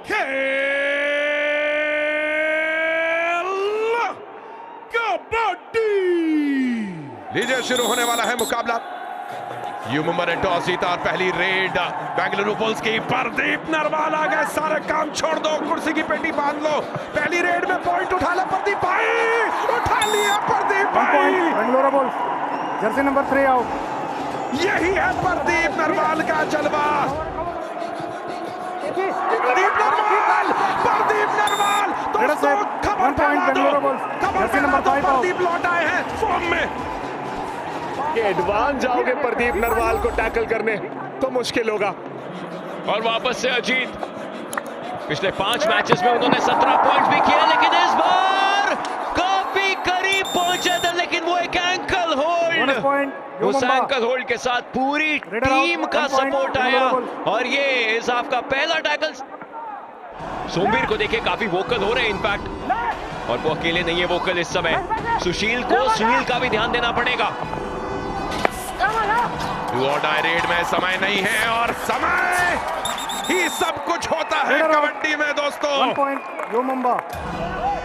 खेल कबड्डी। लीजिए शुरू होने वाला है मुकाबला। यू मुंबा ने टॉस जीता और पहली रेड बेंगलुरु बुल्स की। प्रदीप नरवाल आ गए, सारे काम छोड़ दो, कुर्सी की पेटी बांध लो, पहली रेड में पॉइंट उठा लो प्रदीप भाई, उठा लिया प्रदीप भाई। Bengaluru bulls Jersey number 3 out. यही है प्रदीप नरवाल का जलवा। प्रदीप नरवाल दोस्तों खबर फैला दो, खबर फैला दो, प्रदीप लौट आए हैं फॉर्म में। एडवांस जाओगे प्रदीप नरवाल को टैकल करने तो मुश्किल होगा। और वापस से अजीत, पिछले 5 मैचेस में उन्होंने 17 पॉइंट्स भी किए, लेकिन इस बार काफी करीब पहुंचे थे, लेकिन वो एक एंकल होल्ड, उस एंकल होल्ड के साथ पूरी टीम का सपोर्ट आया और ये इस हाफ का पहला टैकल। सोमवीर को देखिए काफी वोकल हो रहे हैं इनफैक्ट, और वो अकेले नहीं है वोकल इस समय। सुनील का भी ध्यान देना पड़ेगा। डू और डाई रेड में समय नहीं है और समय ही सब कुछ होता है कबड्डी में दोस्तों। 1 पॉइंट यू मुंबा।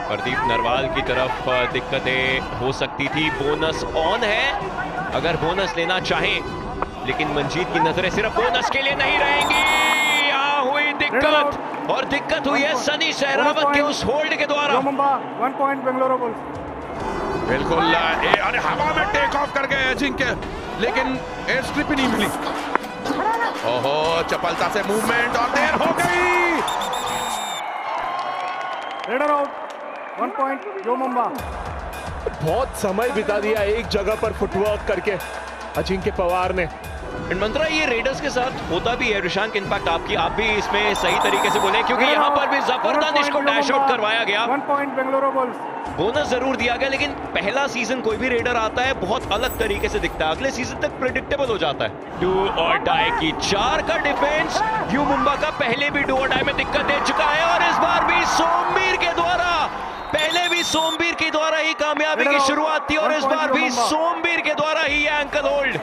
प्रदीप नरवाल की तरफ दिक्कतें हो सकती थी। बोनस ऑन है अगर बोनस लेना चाहें, लेकिन मंजीत की नजरें सिर्फ बोनस के लिए नहीं रहेंगी। यहाँ हुई दिक्कत, और दिक्कत हुई है सनी सहरावत के उस होल्ड के द्वारा। 1 पॉइंट बेंगलुरु बुल्स। बिल्कुल, अरे हवा में टेक ऑफ कर गए अजिंक्य, लेकिन एयर स्ट्रिप ही नहीं मिली। ओहो, चपलता से मूवमेंट और देर हो गई। Raider out. 1 point U Mumba. बहुत समय बिता दिया एक जगह पर फुटवर्क करके अजिंक्य पवार ने। मंत्रा ये रेडर्स के साथ होता भी है ऋषांक, इनफैक्ट आप भी इसमें सही तरीके से बोले, क्योंकि यहाँ पर भी जफर दानिश को डैश आउट करवाया गया। 1 पॉइंट बेंगलुरु बुल्स। बोनस जरूर दिया गया, लेकिन पहला सीजन कोई भी रेडर आता है बहुत अलग तरीके से दिखता है, अगले सीजन तक प्रेडिक्टेबल हो जाता है। डू और डाई की 4 का डिफेंस यू मुंबा का पहले भी डू और डाई में दिक्कत दे चुका है, और इस बार भी सोमवीर के द्वारा, पहले भी सोमवीर के द्वारा ही कामयाबी की शुरुआत थी, और इस बार भी सोमवीर के द्वारा ही एंकल होल्ड।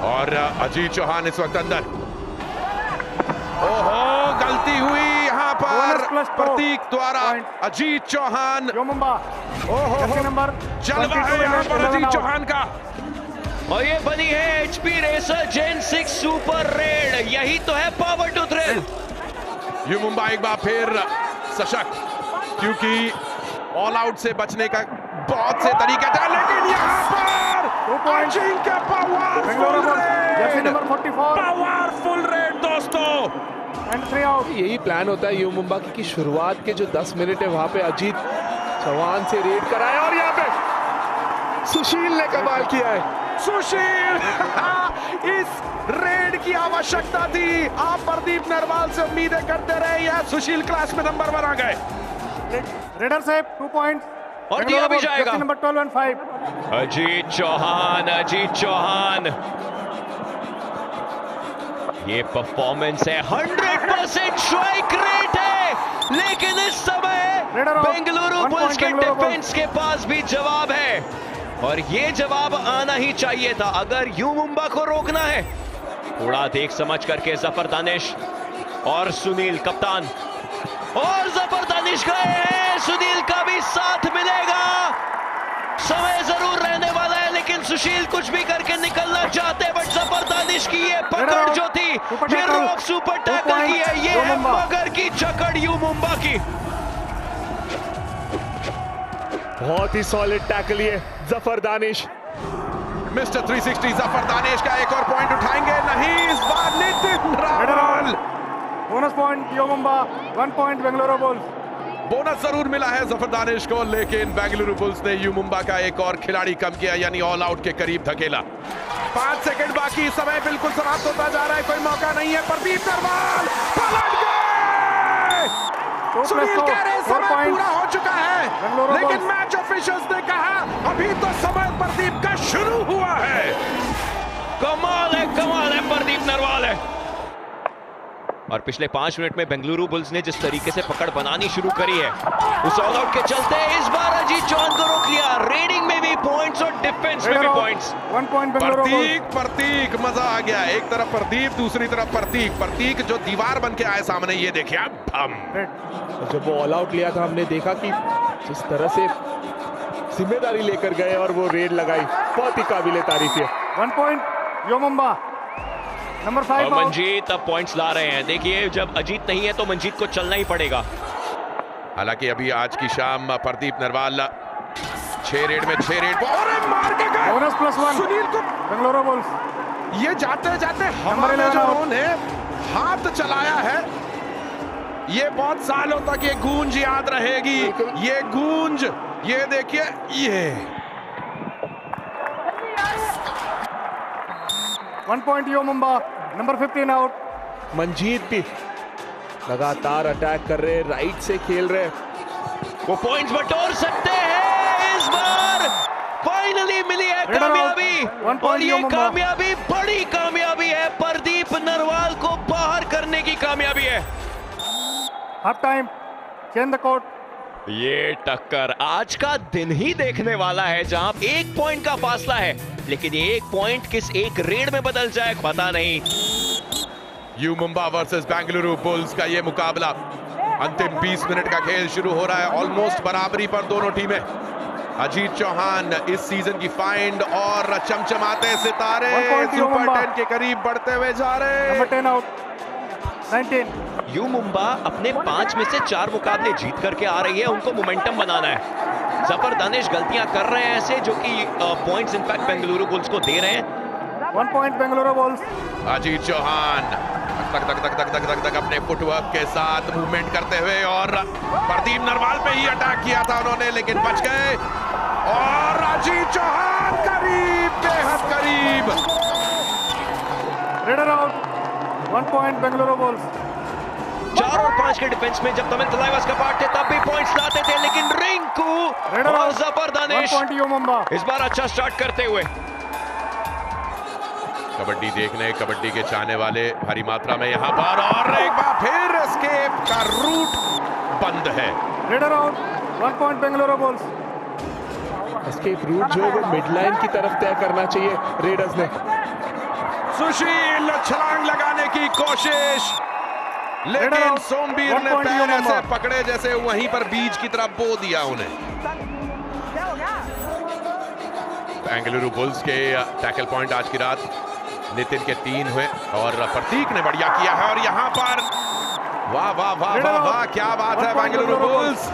और अजीत चौहान इस वक्त अंदर। ओहो, गलती हुई यहाँ पर प्रतीक द्वारा। अजीत चौहान, ओहो जलवा है यहाँ पर अजीत चौहान का। और ये बनी है HP racer Gen 6 super raid, यही तो है power to thrill. U Mumba एक बार फिर सशक्त, क्योंकि ऑल आउट से बचने का बहुत से तरीके थे, लेकिन यहाँ पर अजिंक्य पावरफुल रेड दोस्तों। यही प्लान होता है यू मुंबा की शुरुआत के जो 10 मिनट है वहां पे अजीत चौहान से रेड कराया, और यहाँ पे सुशील ने कमाल किया है। सुशील इस रेड की आवश्यकता थी। आप प्रदीप नरवाल से उम्मीदें करते रहे, यह सुशील क्लास में नंबर 1 आ गए। रेडर साहब 2 पॉइंट्स और दिया भी जाएगा। नंबर 12 और 5। अजीत चौहान, ये परफॉर्मेंस है, 100% स्ट्राइक रेट है, लेकिन इस समय बेंगलुरु बुल्स के डिफेंस के पास भी जवाब है, और ये जवाब आना ही चाहिए था अगर यू मुंबा को रोकना है। थोड़ा देख समझ करके जफर दानिश और सुनील कप्तान, और जफर दानिश गए हैं, सुनील का भी साथ मिलेगा। समय जरूर रहने वाला है, लेकिन सुशील कुछ भी करके निकलना चाहते हैं, बट जफर दानिश की ये पकड़ जो थी, ये रॉक सुपर टैकल की है, ये है मगर की जकड़ यू मुंबा की। बहुत ही सॉलिड टैकल ये जफर दानिश। मिस्टर 360 जफर दानिश का एक और पॉइंट उठाएंगे, नहीं इस बार Nitin Rawal. Bonus point U Mumba. 1 point Bengaluru Bulls. Bonus जरूर मिला है जफर दानिश को, लेकिन बेंगलुरु बुल्स ने यू मुंबा का एक और खिलाड़ी कम किया, यानी ऑल आउट के करीब धकेला। 5 सेकंड बाकी, समय बिल्कुल समाप्त होता जा रहा है, कोई मौका नहीं है। प्रदीप नरवाल पलट गए। सुनील कह रहे समय पूरा हो चुका है, लेकिन मैच ऑफिशियल्स ने कहा अभी तो समय प्रदीप का शुरू हुआ है। कमाल है प्रदीप नरवाल है। और पिछले 5 मिनट में बेंगलुरु बुल्स ने जिस तरीके से पकड़ बनानी शुरू करी है, उस ऑल आउट के चलते इस बार अजीत चौहान को रोक लिया। रेडिंग में भी पॉइंट्स और डिफेंस में भी points. 1 point Bengaluru Bulls. Prateek मजा आ गया। एक तरफ प्रदीप, दूसरी तरफ प्रतीक जो दीवार बन के आए सामने, ये देखिए आप हम। जब वो ऑल आउट लिया था, हमने देखा कि जिस तरह से जिम्मेदारी लेकर गए और वो रेड लगाई, बहुत ही काबिले तारीफ है। 1 पॉइंट यो मुंबा। नंबर 5 और मंजीत अब पॉइंट्स ला रहे हैं। देखिए जब अजीत नहीं है तो मंजीत को चलना ही पड़ेगा। हालांकि अभी आज की शाम प्रदीप नरवाल 6 रेड में 6 रेड और मार के गए। बोनस +1 सुनील को बेंगलुरु बुल्स। ये जाते जाते हमारे जो उन्होंने हाथ चलाया है, ये बहुत सालों तक ये गूंज याद रहेगी। ये गूंज, ये देखिए, ये 1 point U Mumba. Number 15 out. Manjeet भी लगातार अटैक कर रहे, राइट से खेल रहे, वो पॉइंट्स बटोर सकते हैं। इस बार फाइनली मिली है कामयाबी, और ये कामयाबी बड़ी कामयाबी है। प्रदीप नरवाल को बाहर करने की कामयाबी है। Half time, change the court. ये टक्कर आज का दिन ही देखने वाला है, जहां 1 पॉइंट का फासला है, लेकिन ये 1 पॉइंट किस एक रेड में बदल जाए पता नहीं। You Mumba versus Bengaluru bulls का ये मुकाबला, अंतिम 20 मिनट का खेल शुरू हो रहा है। ऑलमोस्ट बराबरी पर दोनों टीमें। अजीत चौहान इस सीजन की फाइंड और चमचमाते सितारे सुपर 10 के करीब बढ़ते हुए जा रहे हैं। Number 10 out. 19। यू मुंबा अपने 5 में से 4 मुकाबले जीत करके आ रही है, उनको मोमेंटम बनाना है। जफर दानिश गलतियां कर रहे हैं ऐसे, जो कि पॉइंट्स इनफैक्ट बेंगलुरु बुल्स को दे रहे हैं। 1 पॉइंट बेंगलुरु बुल्स। अजीत चौहान तक तक तक तक तक तक तक अपने फुटवर्क के साथ मूवमेंट करते हुए, और प्रदीप नरवाल पे ही अटैक किया था उन्होंने, लेकिन बच गए। और अजीत चौहान करीब, बेहद करीब। Raider out. 1 point Bengaluru bulls. 4 और 5 के डिफेंस में जब तमिल तलाइवास का पार्ट थे तब भी पॉइंट्स लाते थे, लेकिन रिंकू और जफर दानिश 1 पॉइंट यो मुंबा। इस बार अच्छा स्टार्ट करते हुए। कबड्डी देखने, कबड्डी के चाहने वाले भारी मात्रा में यहाँ पर, और एक बार फिर एस्केप का रूट बंद है। Raider out. 1 point Bengaluru bulls. Escape route जो है वो मिड लाइन की तरफ तय करना चाहिए रेडर्स ने। सुशील छलांग लगाने की कोशिश, लेकिन सोमवीर ने पैर ऐसे पकड़े जैसे वहीं पर बीज की तरफ बो दिया उन्हें। बेंगलुरु बुल्स के टैकल पॉइंट आज की रात नितिन के 3 हुए, और प्रतीक ने बढ़िया किया है। और यहाँ पर वाह वाह वाह वाह वाह, क्या बात है बेंगलुरु बुल्स।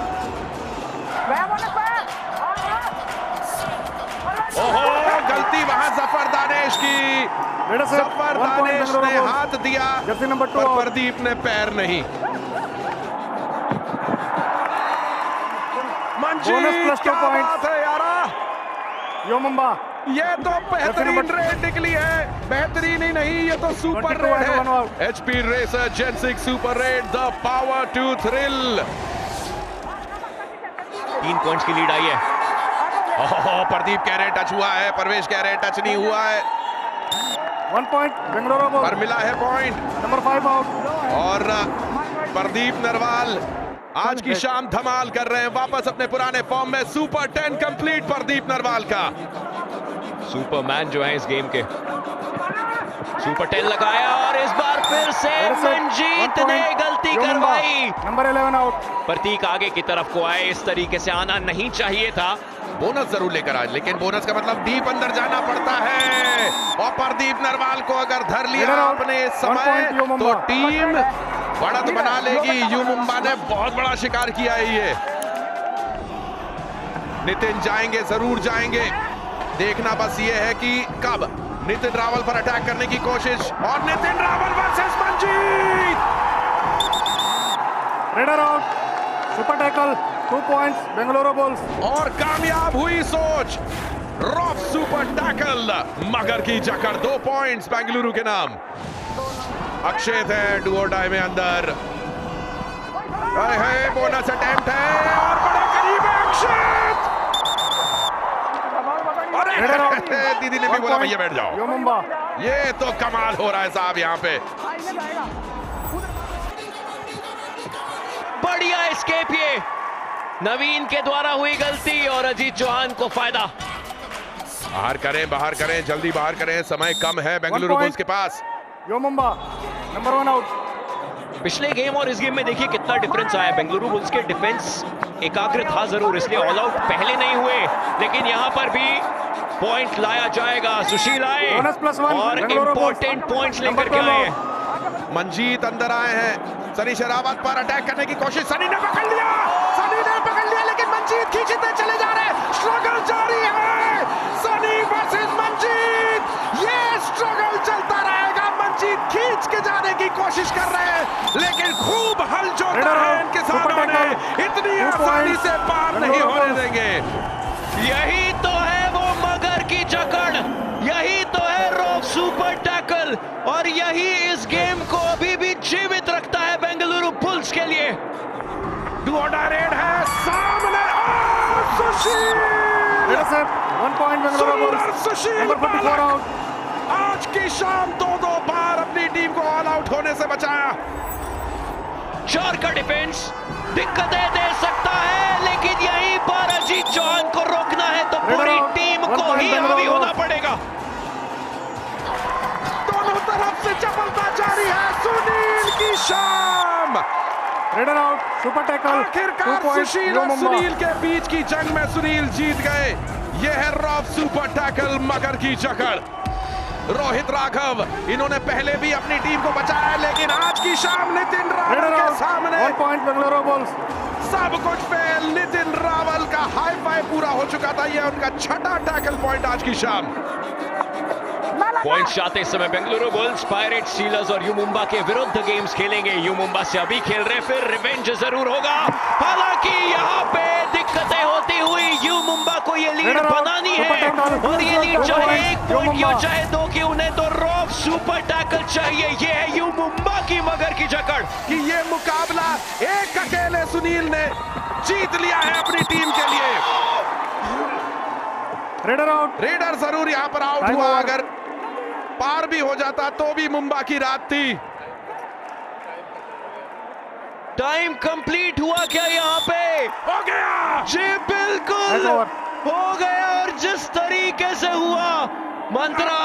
ओहो, गलती वहां जफर दानिश की। जफर दानिश ने हाथ दिया, पर प्रदीप ने पैर नहीं। मंजीत, क्या बात है यारा। यो मुंबा। ये तो बेहतरीन रेड निकली है। बेहतरीन ही नहीं, ये तो सुपर रेड है। HP racer Gen 6 super raid, the power to thrill. 3 points की लीड आई है। ओह, प्रदीप कह रहे टच हुआ है, परवेश कह रहे टच नहीं हुआ है। 1 पॉइंट बेंगलुरु बुल्स। पर मिला है पॉइंट। Number 5 out. और प्रदीप नरवाल आज की शाम धमाल कर रहे हैं, वापस अपने पुराने फॉर्म में। सुपर 10 कंप्लीट प्रदीप नरवाल का। सुपरमैन जो है इस गेम के। सुपर 10 लगाया, और इस बार फिर से मंजीत ने गलती करवाई। Number 11 out. प्रतीक आगे की तरफ को आए, इस तरीके से आना नहीं चाहिए था। बोनस जरूर लेकर आए, लेकिन बोनस का मतलब डीप अंदर जाना पड़ता है। और प्रदीप नरवाल को अगर धर लिया आपने इस समय, तो टीम बढ़त बना लेगी। यू मुंबा ने बहुत बड़ा शिकार किया है ये। नितिन जाएंगे, जरूर जाएंगे। देखना बस ये है कि कब नितिन रावल पर अटैक करने की कोशिश, और Nitin Rawal versus Manjeet. Raider out. Super tackle, 2 points Bengaluru bulls. और कामयाब हुई सोच, रॉफ सुपर टैकल, मगर की जकड़, 2 पॉइंट्स बेंगलुरु के नाम। अक्षेत है डू और डाई में अंदर। है बोनस अटेम्प्ट है, और बड़े करीब है अक्षेत। दीदी ने भी बोला भैया बैठ जाओ। यो मुंबा। ये तो कमाल हो रहा है साहब यहाँ पे। बढ़िया एस्केप ये नवीन के द्वारा हुई गलती और अजीत चौहान को फायदा। बाहर करें जल्दी बाहर करें, समय कम है बेंगलुरु बुल्स के पास। यो मुंबा नंबर 1 आउट। पिछले गेम और इस गेम में देखिए कितना डिफरेंस आया। बेंगलुरु बुल्स के डिफेंस एकाग्र था जरूर, इसलिए ऑल आउट पहले नहीं हुए, लेकिन यहां पर भी पॉइंट लाया जाएगा। सुशील आए और इंपॉर्टेंट पॉइंट्स लेकर के आए। मंजीत अंदर आए हैं, सनी शेरावत पर अटैक करने की कोशिश, सनी ने पकड़ लिया, लेकिन मंजीत खींचते चले जा रहे हैं। स्ट्रगल जारी है, सनी वर्सेस मंजीत, ये स्ट्रगल चलता रहेगा। मंजीत खींच के जाने की कोशिश कर रहे हैं, लेकिन खूब हल जोता है इनके सामने, इतनी आसानी से पार नहीं होने देंगे। यही तो है वो मगर की जकड़, यही तो है रॉफ सुपर टैकल, और यही इस गेम को अभी भी जीवित रखता है बेंगलुरु बुल्स के लिए। रेड है सामने, सुशील 1 पॉइंट बेंगलुरु बुल्स। सुशील नंबर 44 आउट। आज की शाम 2 बार अपनी टीम को ऑल आउट होने से बचाया। 4 का डिफेंस दिक्कतें दे सकता है, लेकिन यहीं पर अजीत चौहान को रोकना है तो पूरी टीम को ही हावी होना पड़ेगा। दोनों तरफ से चपलता जारी है, सुनील की शाम। Raider out, super tackle. आखिरकार सुशील और सुनील के बीच की जंग में सुनील जीत गए। यह है रॉफ सुपर टैकल, मगर की जकड़। रोहित राघव, इन्होंने पहले भी अपनी टीम को बचाया, लेकिन आज की शाम नितिन रावल के सामने 1 पॉइंट बेंगलुरु बुल्स। सब कुछ फेल। नितिन रावल का हाई फाई पूरा हो चुका था, यह उनका 6ठा टैकल पॉइंट आज की शाम। पॉइंट्स चाहते इस समय बेंगलुरु बुल्स पायरेट्स, स्टीलर्स और यू मुंबा के विरुद्ध गेम्स खेलेंगे। यू मुंबा से अभी खेल रहे, फिर रिवेंज जरूर होगा। हालांकि यहाँ पे दिक्कतें होती हुई यू मुंबा को ये लीड बनानी है, और ये लीड चाहे 1 पॉइंट की हो चाहे 2 की, उन्हें तो रॉफ सुपर टैकल चाहिए। ये है यू मुंबा की मगर की जकड़ कि ये मुकाबला एक अकेले सुनील ने जीत लिया है अपनी टीम के लिए। Raider out. रेडर जरूर यहाँ पर आउट हुआ, अगर पार भी हो जाता तो भी मुंबा की रात थी। टाइम कंप्लीट हुआ क्या यहाँ पे? हो गया जी बिल्कुल हो गया, और जिस तरीके से हुआ मंत्रा